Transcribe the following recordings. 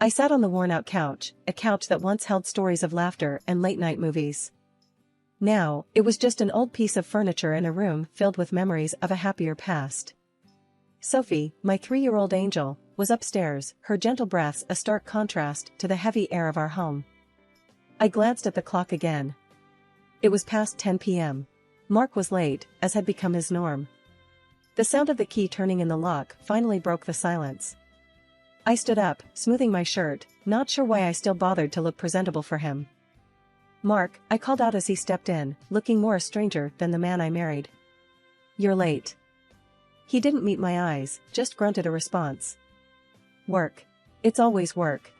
I sat on the worn-out couch, a couch that once held stories of laughter and late-night movies. Now, it was just an old piece of furniture in a room filled with memories of a happier past. Sophie, my 3-year-old angel, was upstairs, her gentle breaths a stark contrast to the heavy air of our home. I glanced at the clock again. It was past 10 p.m. Mark was late, as had become his norm. The sound of the key turning in the lock finally broke the silence. I stood up, smoothing my shirt, not sure why I still bothered to look presentable for him. "Mark," I called out as he stepped in, looking more a stranger than the man I married. "You're late." He didn't meet my eyes, just grunted a response. "Work. It's always work."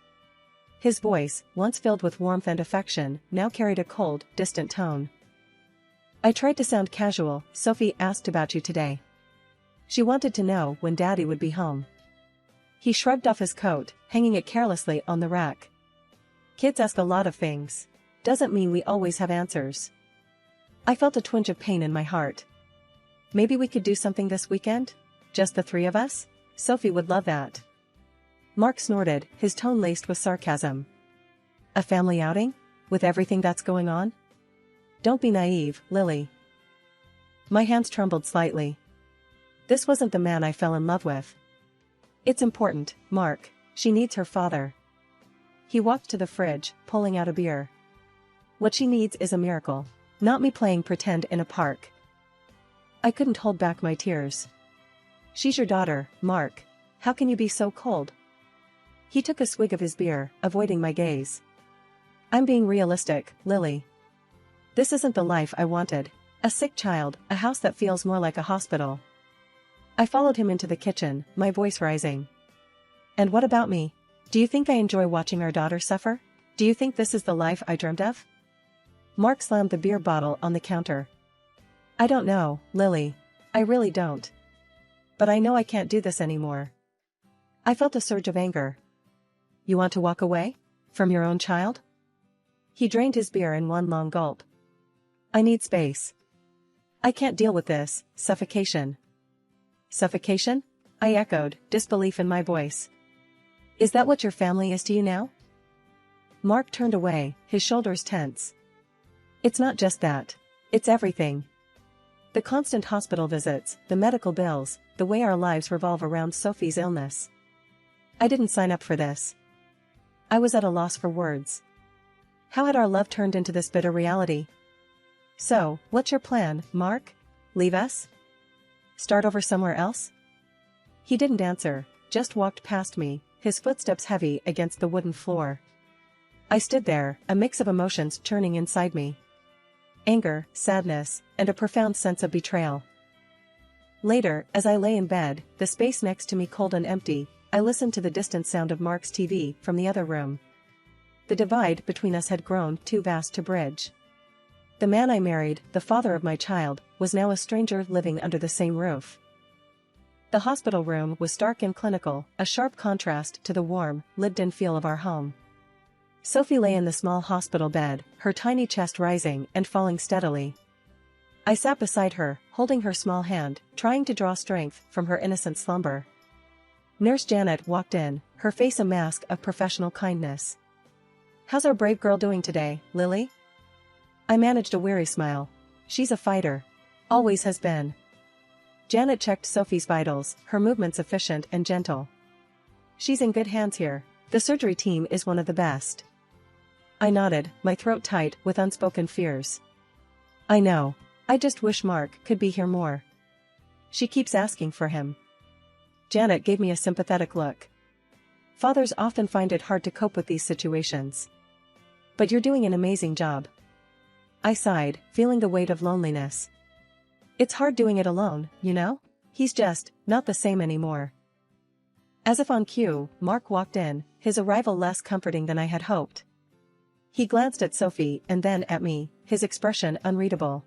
His voice, once filled with warmth and affection, now carried a cold, distant tone. I tried to sound casual. "Sophie asked about you today. She wanted to know when Daddy would be home." He shrugged off his coat, hanging it carelessly on the rack. "Kids ask a lot of things. Doesn't mean we always have answers." I felt a twinge of pain in my heart. "Maybe we could do something this weekend? Just the 3 of us? Sophie would love that." Mark snorted, his tone laced with sarcasm. "A family outing? With everything that's going on? Don't be naive, Lily." My hands trembled slightly. This wasn't the man I fell in love with. "It's important, Mark. She needs her father." He walked to the fridge, pulling out a beer. "What she needs is a miracle. Not me playing pretend in a park." I couldn't hold back my tears. "She's your daughter, Mark. How can you be so cold?" He took a swig of his beer, avoiding my gaze. "I'm being realistic, Lily. This isn't the life I wanted. A sick child, a house that feels more like a hospital." I followed him into the kitchen, my voice rising. "And what about me? Do you think I enjoy watching our daughter suffer? Do you think this is the life I dreamed of?" Mark slammed the beer bottle on the counter. "I don't know, Lily. I really don't. But I know I can't do this anymore." I felt a surge of anger. "You want to walk away? From your own child?" He drained his beer in one long gulp. "I need space. I can't deal with this suffocation." "Suffocation?" I echoed, disbelief in my voice. "Is that what your family is to you now?" Mark turned away, his shoulders tense. "It's not just that. It's everything. The constant hospital visits, the medical bills, the way our lives revolve around Sophie's illness. I didn't sign up for this." I was at a loss for words. How had our love turned into this bitter reality? "So, what's your plan, Mark? Leave us? Start over somewhere else?" He didn't answer, just walked past me, his footsteps heavy against the wooden floor. I stood there, a mix of emotions churning inside me. Anger, sadness, and a profound sense of betrayal. Later, as I lay in bed, the space next to me cold and empty, I listened to the distant sound of Mark's TV from the other room. The divide between us had grown too vast to bridge. The man I married, the father of my child, was now a stranger living under the same roof. The hospital room was stark and clinical, a sharp contrast to the warm, lived-in feel of our home. Sophie lay in the small hospital bed, her tiny chest rising and falling steadily. I sat beside her, holding her small hand, trying to draw strength from her innocent slumber. Nurse Janet walked in, her face a mask of professional kindness. "How's our brave girl doing today, Lily?" I managed a weary smile. "She's a fighter. Always has been." Janet checked Sophie's vitals, her movements efficient and gentle. "She's in good hands here. The surgery team is one of the best." I nodded, my throat tight with unspoken fears. "I know. I just wish Mark could be here more. She keeps asking for him." Janet gave me a sympathetic look. "Fathers often find it hard to cope with these situations. But you're doing an amazing job." I sighed, feeling the weight of loneliness. "It's hard doing it alone, you know? He's just not the same anymore." As if on cue, Mark walked in, his arrival less comforting than I had hoped. He glanced at Sophie and then at me, his expression unreadable.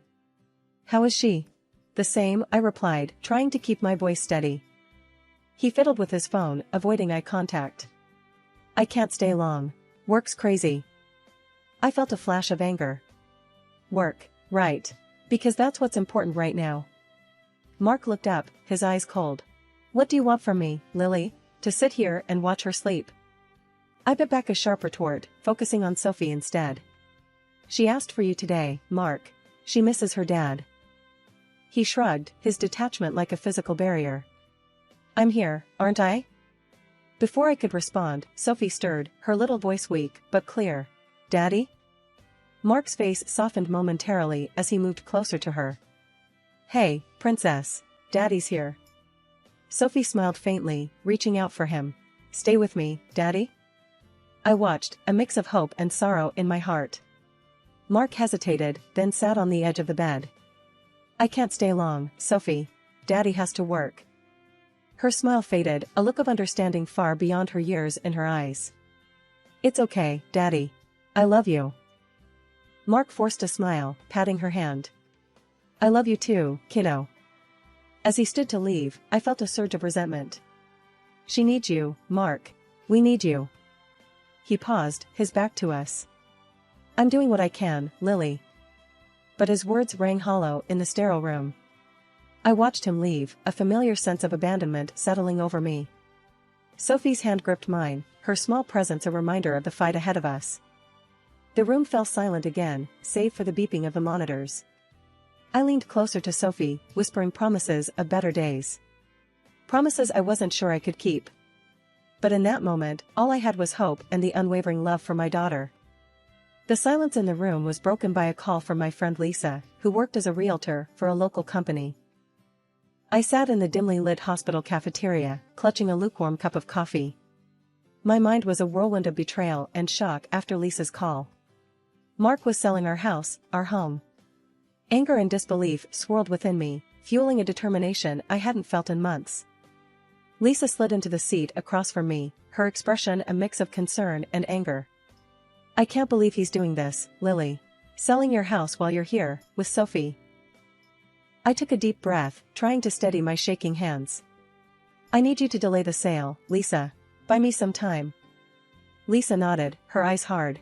"How is she?" "The same," I replied, trying to keep my voice steady. He fiddled with his phone, avoiding eye contact. "I can't stay long. Work's crazy." I felt a flash of anger. "Work, right. Because that's what's important right now." Mark looked up, his eyes cold. "What do you want from me, Lily? To sit here and watch her sleep?" I bit back a sharp retort, focusing on Sophie instead. She asked for you today, Mark. She misses her dad. He shrugged, his detachment like a physical barrier. I'm here, aren't I? Before I could respond, Sophie stirred, her little voice weak but clear. Daddy? Mark's face softened momentarily as he moved closer to her. Hey, princess. Daddy's here. Sophie smiled faintly, reaching out for him. Stay with me, Daddy? I watched, a mix of hope and sorrow in my heart. Mark hesitated, then sat on the edge of the bed. I can't stay long, Sophie. Daddy has to work. Her smile faded, a look of understanding far beyond her years in her eyes. It's okay, Daddy. I love you. Mark forced a smile, patting her hand. I love you too, kiddo. As he stood to leave, I felt a surge of resentment. She needs you, Mark. We need you. He paused, his back to us. I'm doing what I can, Lily. But his words rang hollow in the sterile room. I watched him leave, a familiar sense of abandonment settling over me. Sophie's hand gripped mine, her small presence a reminder of the fight ahead of us. The room fell silent again, save for the beeping of the monitors. I leaned closer to Sophie, whispering promises of better days. Promises I wasn't sure I could keep. But in that moment, all I had was hope and the unwavering love for my daughter. The silence in the room was broken by a call from my friend Lisa, who worked as a realtor for a local company. I sat in the dimly lit hospital cafeteria, clutching a lukewarm cup of coffee. My mind was a whirlwind of betrayal and shock after Lisa's call. Mark was selling our house, our home. Anger and disbelief swirled within me, fueling a determination I hadn't felt in months. Lisa slid into the seat across from me, her expression a mix of concern and anger. I can't believe he's doing this, Lily. Selling your house while you're here, with Sophie. I took a deep breath, trying to steady my shaking hands. I need you to delay the sale, Lisa. Buy me some time. Lisa nodded, her eyes hard.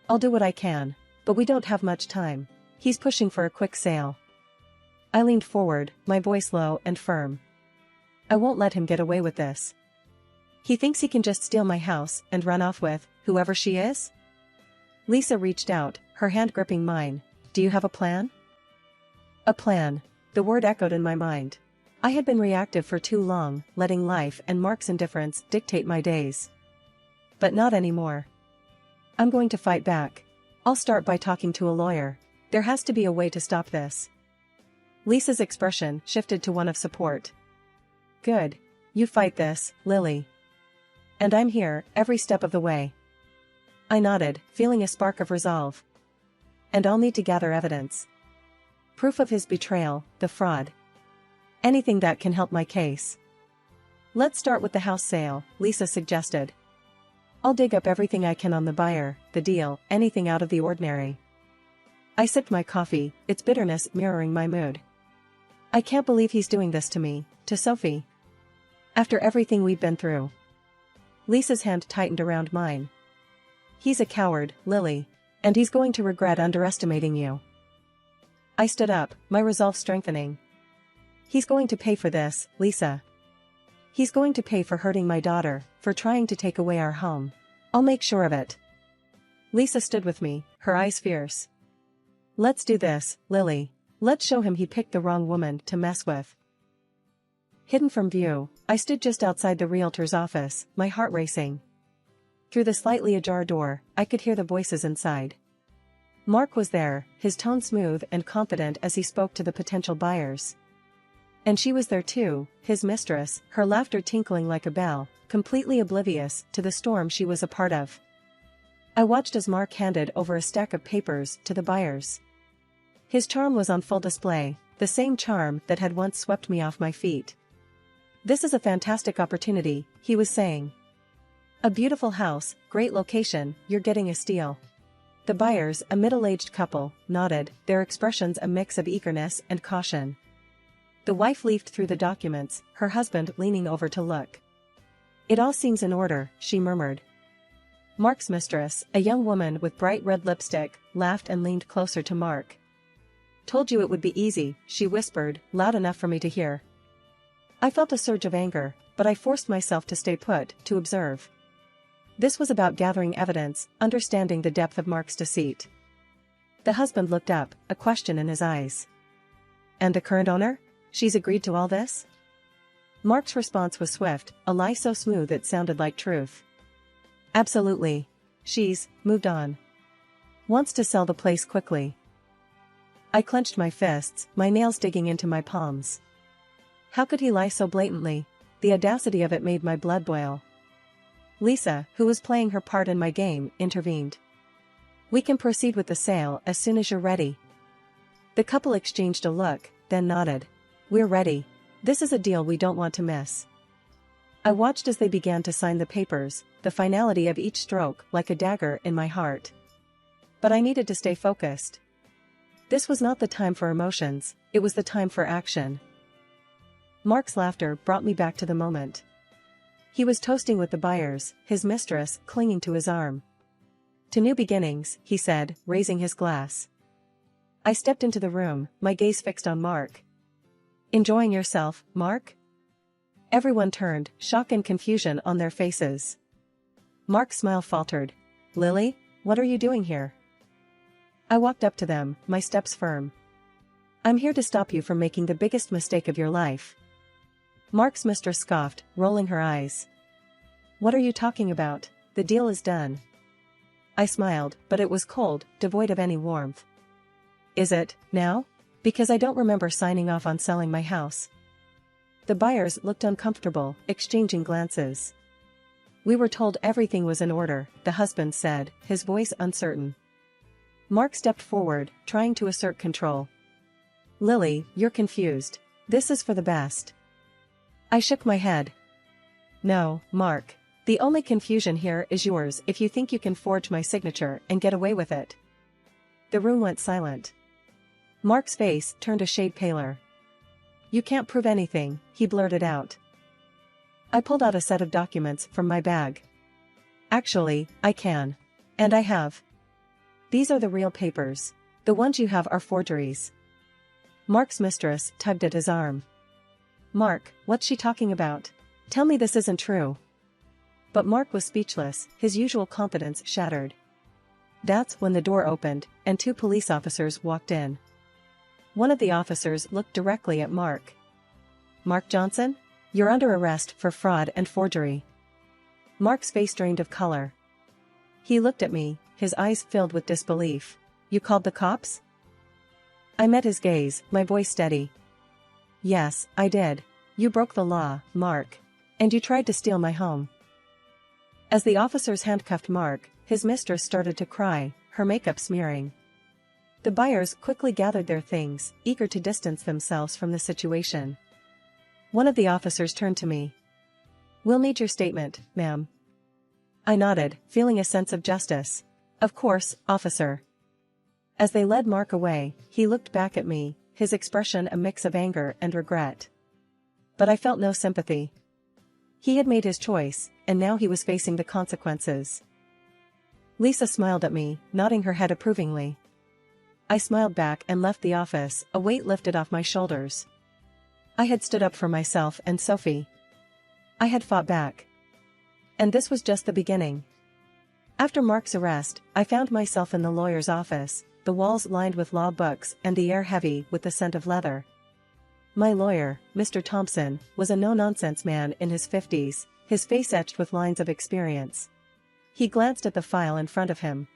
I'll do what I can, but we don't have much time. He's pushing for a quick sale. I leaned forward, my voice low and firm. I won't let him get away with this. He thinks he can just steal my house and run off with whoever she is? Lisa reached out, her hand gripping mine. Do you have a plan? A plan. The word echoed in my mind. I had been reactive for too long, letting life and Mark's indifference dictate my days. But not anymore. I'm going to fight back. I'll start by talking to a lawyer. There has to be a way to stop this. Lisa's expression shifted to one of support. Good. You fight this, Lily. And I'm here, every step of the way. I nodded, feeling a spark of resolve. And I'll need to gather evidence. Proof of his betrayal, the fraud. Anything that can help my case. Let's start with the house sale, Lisa suggested. I'll dig up everything I can on the buyer, the deal, anything out of the ordinary. I sipped my coffee, its bitterness mirroring my mood. I can't believe he's doing this to me, to Sophie. After everything we've been through. Lisa's hand tightened around mine. He's a coward, Lily. And he's going to regret underestimating you. I stood up, my resolve strengthening. He's going to pay for this, Lisa. He's going to pay for hurting my daughter, for trying to take away our home. I'll make sure of it. Lisa stood with me, her eyes fierce. Let's do this, Lily. Let's show him he picked the wrong woman to mess with. Hidden from view, I stood just outside the realtor's office, my heart racing. Through the slightly ajar door, I could hear the voices inside. Mark was there, his tone smooth and confident as he spoke to the potential buyers. And she was there too, his mistress, her laughter tinkling like a bell, completely oblivious to the storm she was a part of. I watched as Mark handed over a stack of papers to the buyers. His charm was on full display, the same charm that had once swept me off my feet. This is a fantastic opportunity, he was saying. A beautiful house, great location, you're getting a steal. The buyers, a middle-aged couple, nodded, their expressions a mix of eagerness and caution. The wife leafed through the documents, her husband leaning over to look. It all seems in order, she murmured. Mark's mistress, a young woman with bright red lipstick, laughed and leaned closer to Mark. Told you it would be easy, she whispered, loud enough for me to hear. I felt a surge of anger, but I forced myself to stay put, to observe. This was about gathering evidence, understanding the depth of Mark's deceit. The husband looked up, a question in his eyes. And the current owner? She's agreed to all this? Mark's response was swift, a lie so smooth it sounded like truth. Absolutely. She's moved on. Wants to sell the place quickly. I clenched my fists, my nails digging into my palms. How could he lie so blatantly? The audacity of it made my blood boil. Lisa, who was playing her part in my game, intervened. We can proceed with the sale as soon as you're ready. The couple exchanged a look, then nodded. We're ready. This is a deal we don't want to miss. I watched as they began to sign the papers, the finality of each stroke like a dagger in my heart. But I needed to stay focused. This was not the time for emotions, it was the time for action. Mark's laughter brought me back to the moment. He was toasting with the buyers, his mistress clinging to his arm. To new beginnings, he said, raising his glass. I stepped into the room, my gaze fixed on Mark. Enjoying yourself, Mark? Everyone turned, shock and confusion on their faces. Mark's smile faltered. Lily, what are you doing here? I walked up to them, my steps firm. I'm here to stop you from making the biggest mistake of your life. Mark's mistress scoffed, rolling her eyes. What are you talking about? The deal is done. I smiled, but it was cold, devoid of any warmth. Is it, now? Because I don't remember signing off on selling my house. The buyers looked uncomfortable, exchanging glances. We were told everything was in order, the husband said, his voice uncertain. Mark stepped forward, trying to assert control. Lily, you're confused. This is for the best. I shook my head. No, Mark. The only confusion here is yours if you think you can forge my signature and get away with it. The room went silent. Mark's face turned a shade paler. You can't prove anything, he blurted out. I pulled out a set of documents from my bag. Actually, I can. And I have. These are the real papers. The ones you have are forgeries. Mark's mistress tugged at his arm. Mark, what's she talking about? Tell me this isn't true. But Mark was speechless, his usual confidence shattered. That's when the door opened, and 2 police officers walked in. One of the officers looked directly at Mark. Mark Johnson? You're under arrest for fraud and forgery. Mark's face drained of color. He looked at me, his eyes filled with disbelief. You called the cops? I met his gaze, my voice steady. Yes, I did. You broke the law, Mark. And you tried to steal my home. As the officers handcuffed Mark, his mistress started to cry, her makeup smearing. The buyers quickly gathered their things, eager to distance themselves from the situation. One of the officers turned to me. We'll need your statement, ma'am. I nodded, feeling a sense of justice. Of course, officer. As they led Mark away, he looked back at me, his expression a mix of anger and regret. But I felt no sympathy. He had made his choice, and now he was facing the consequences. Lisa smiled at me, nodding her head approvingly. I smiled back and left the office, a weight lifted off my shoulders. I had stood up for myself and Sophie. I had fought back. And this was just the beginning. After Mark's arrest, I found myself in the lawyer's office, the walls lined with law books and the air heavy with the scent of leather. My lawyer, Mr. Thompson, was a no-nonsense man in his 50s, his face etched with lines of experience. He glanced at the file in front of him.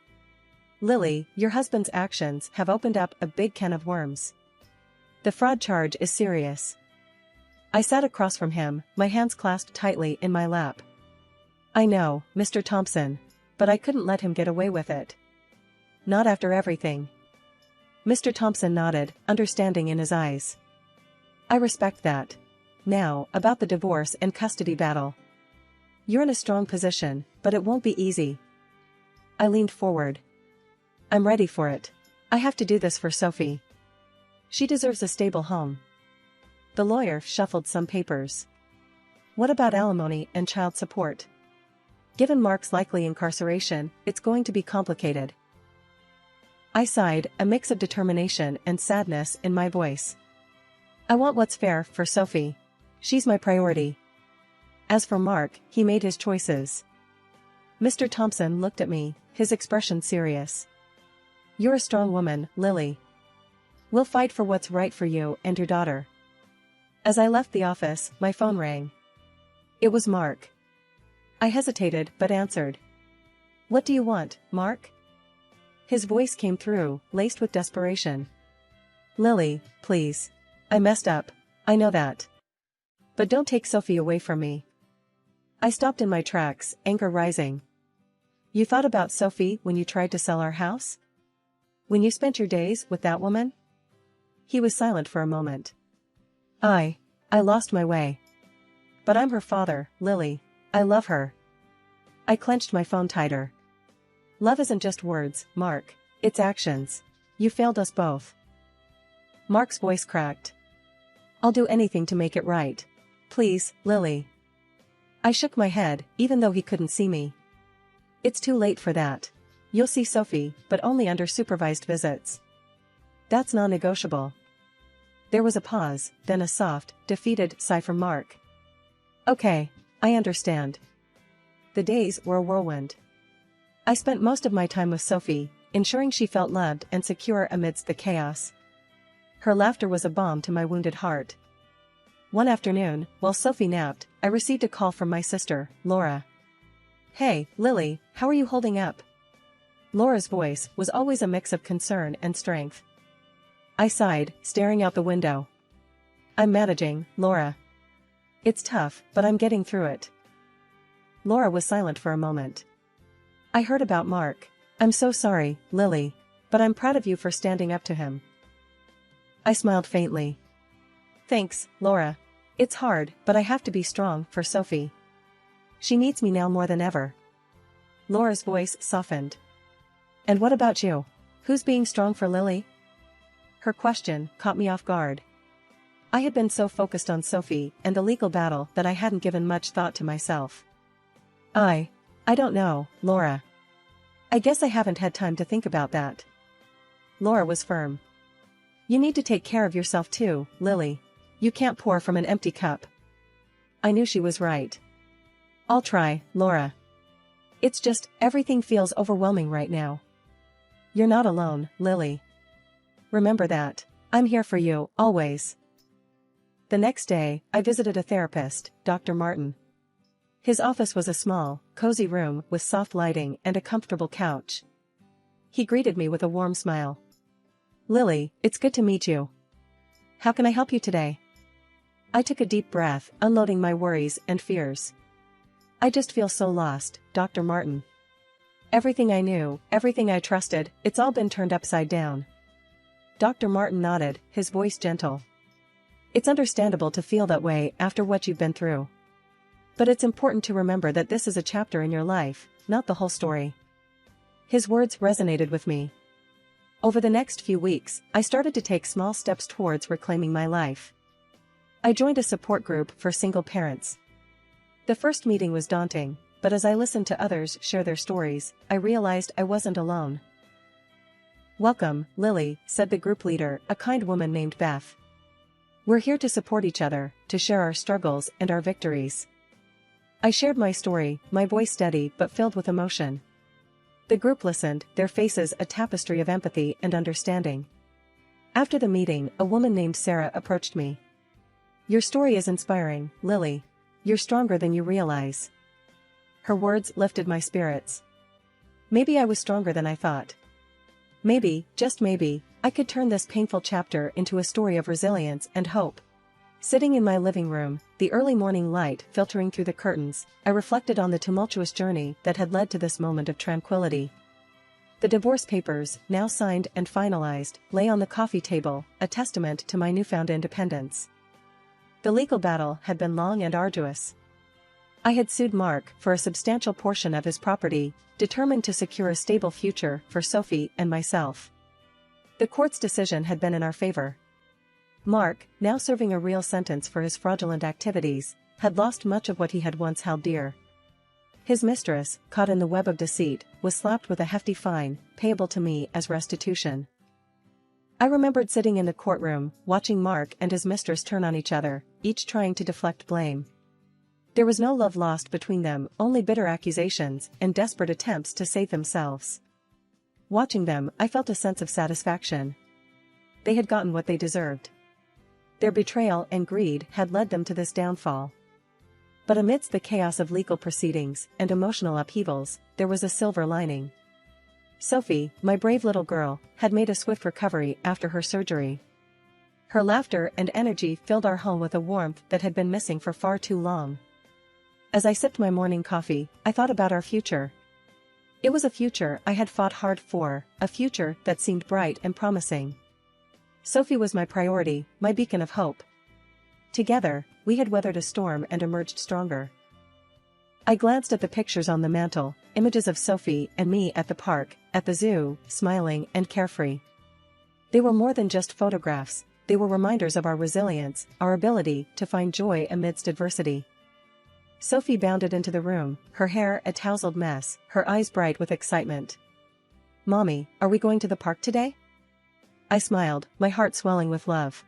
Lily, your husband's actions have opened up a big can of worms. The fraud charge is serious. I sat across from him, my hands clasped tightly in my lap. I know, Mr. Thompson. But I couldn't let him get away with it. Not after everything. Mr. Thompson nodded, understanding in his eyes. I respect that. Now, about the divorce and custody battle. You're in a strong position, but it won't be easy. I leaned forward. I'm ready for it. I have to do this for Sophie. She deserves a stable home. The lawyer shuffled some papers. What about alimony and child support? Given Mark's likely incarceration, it's going to be complicated. I sighed, a mix of determination and sadness in my voice. I want what's fair for Sophie. She's my priority. As for Mark, he made his choices. Mr. Thompson looked at me, his expression serious. You're a strong woman, Lily. We'll fight for what's right for you and your daughter. As I left the office, my phone rang. It was Mark. I hesitated but answered. What do you want, Mark? His voice came through, laced with desperation. Lily, please. I messed up. I know that. But don't take Sophie away from me. I stopped in my tracks, anger rising. You thought about Sophie when you tried to sell our house? When you spent your days with that woman? He was silent for a moment. I lost my way. But I'm her father, Lily. I love her. I clenched my phone tighter. Love isn't just words, Mark. It's actions. You failed us both. Mark's voice cracked. I'll do anything to make it right. Please, Lily. I shook my head, even though he couldn't see me. It's too late for that. You'll see Sophie, but only under supervised visits. That's non-negotiable. There was a pause, then a soft, defeated sigh from Mark. Okay, I understand. The days were a whirlwind. I spent most of my time with Sophie, ensuring she felt loved and secure amidst the chaos. Her laughter was a balm to my wounded heart. One afternoon, while Sophie napped, I received a call from my sister, Laura. Hey, Lily, how are you holding up? Laura's voice was always a mix of concern and strength. I sighed, staring out the window. I'm managing, Laura. It's tough, but I'm getting through it. Laura was silent for a moment. I heard about Mark. I'm so sorry, Lily, but I'm proud of you for standing up to him. I smiled faintly. Thanks, Laura. It's hard, but I have to be strong for Sophie. She needs me now more than ever. Laura's voice softened. And what about you? Who's being strong for Lily? Her question caught me off guard. I had been so focused on Sophie and the legal battle that I hadn't given much thought to myself. I don't know, Laura. I guess I haven't had time to think about that. Laura was firm. You need to take care of yourself too, Lily. You can't pour from an empty cup. I knew she was right. I'll try, Laura. It's just, everything feels overwhelming right now. You're not alone, Lily. Remember that. I'm here for you, always. The next day, I visited a therapist, Dr. Martin. His office was a small, cozy room with soft lighting and a comfortable couch. He greeted me with a warm smile. Lily, it's good to meet you. How can I help you today? I took a deep breath, unloading my worries and fears. I just feel so lost, Dr. Martin. Everything I knew, everything I trusted, it's all been turned upside down. Dr. Martin nodded, his voice gentle. It's understandable to feel that way after what you've been through. But it's important to remember that this is a chapter in your life, not the whole story. His words resonated with me. Over the next few weeks, I started to take small steps towards reclaiming my life. I joined a support group for single parents. The first meeting was daunting, but as I listened to others share their stories, I realized I wasn't alone. Welcome, Lily, said the group leader, a kind woman named Beth. We're here to support each other, to share our struggles and our victories. I shared my story, my voice steady but filled with emotion. The group listened, their faces a tapestry of empathy and understanding. After the meeting, a woman named Sarah approached me. Your story is inspiring, Lily. You're stronger than you realize. Her words lifted my spirits. Maybe I was stronger than I thought. Maybe, just maybe, I could turn this painful chapter into a story of resilience and hope. Sitting in my living room, the early morning light filtering through the curtains, I reflected on the tumultuous journey that had led to this moment of tranquility. The divorce papers, now signed and finalized, lay on the coffee table, a testament to my newfound independence. The legal battle had been long and arduous. I had sued Mark for a substantial portion of his property, determined to secure a stable future for Sophie and myself. The court's decision had been in our favor. Mark, now serving a real sentence for his fraudulent activities, had lost much of what he had once held dear. His mistress, caught in the web of deceit, was slapped with a hefty fine, payable to me as restitution. I remembered sitting in the courtroom, watching Mark and his mistress turn on each other, each trying to deflect blame. There was no love lost between them, only bitter accusations and desperate attempts to save themselves. Watching them, I felt a sense of satisfaction. They had gotten what they deserved. Their betrayal and greed had led them to this downfall. But amidst the chaos of legal proceedings and emotional upheavals, there was a silver lining. Sophie, my brave little girl, had made a swift recovery after her surgery. Her laughter and energy filled our home with a warmth that had been missing for far too long. As I sipped my morning coffee, I thought about our future. It was a future I had fought hard for, a future that seemed bright and promising. Sophie was my priority, my beacon of hope. Together, we had weathered a storm and emerged stronger. I glanced at the pictures on the mantel, images of Sophie and me at the park, at the zoo, smiling and carefree. They were more than just photographs, they were reminders of our resilience, our ability to find joy amidst adversity. Sophie bounded into the room, her hair a tousled mess, her eyes bright with excitement. "Mommy, are we going to the park today?" I smiled, my heart swelling with love.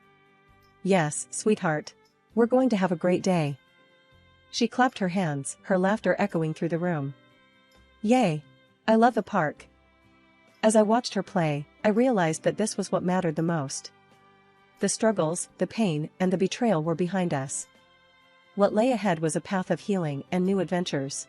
"Yes, sweetheart. We're going to have a great day." She clapped her hands, her laughter echoing through the room. "Yay! I love the park." As I watched her play, I realized that this was what mattered the most. The struggles, the pain, and the betrayal were behind us. What lay ahead was a path of healing and new adventures.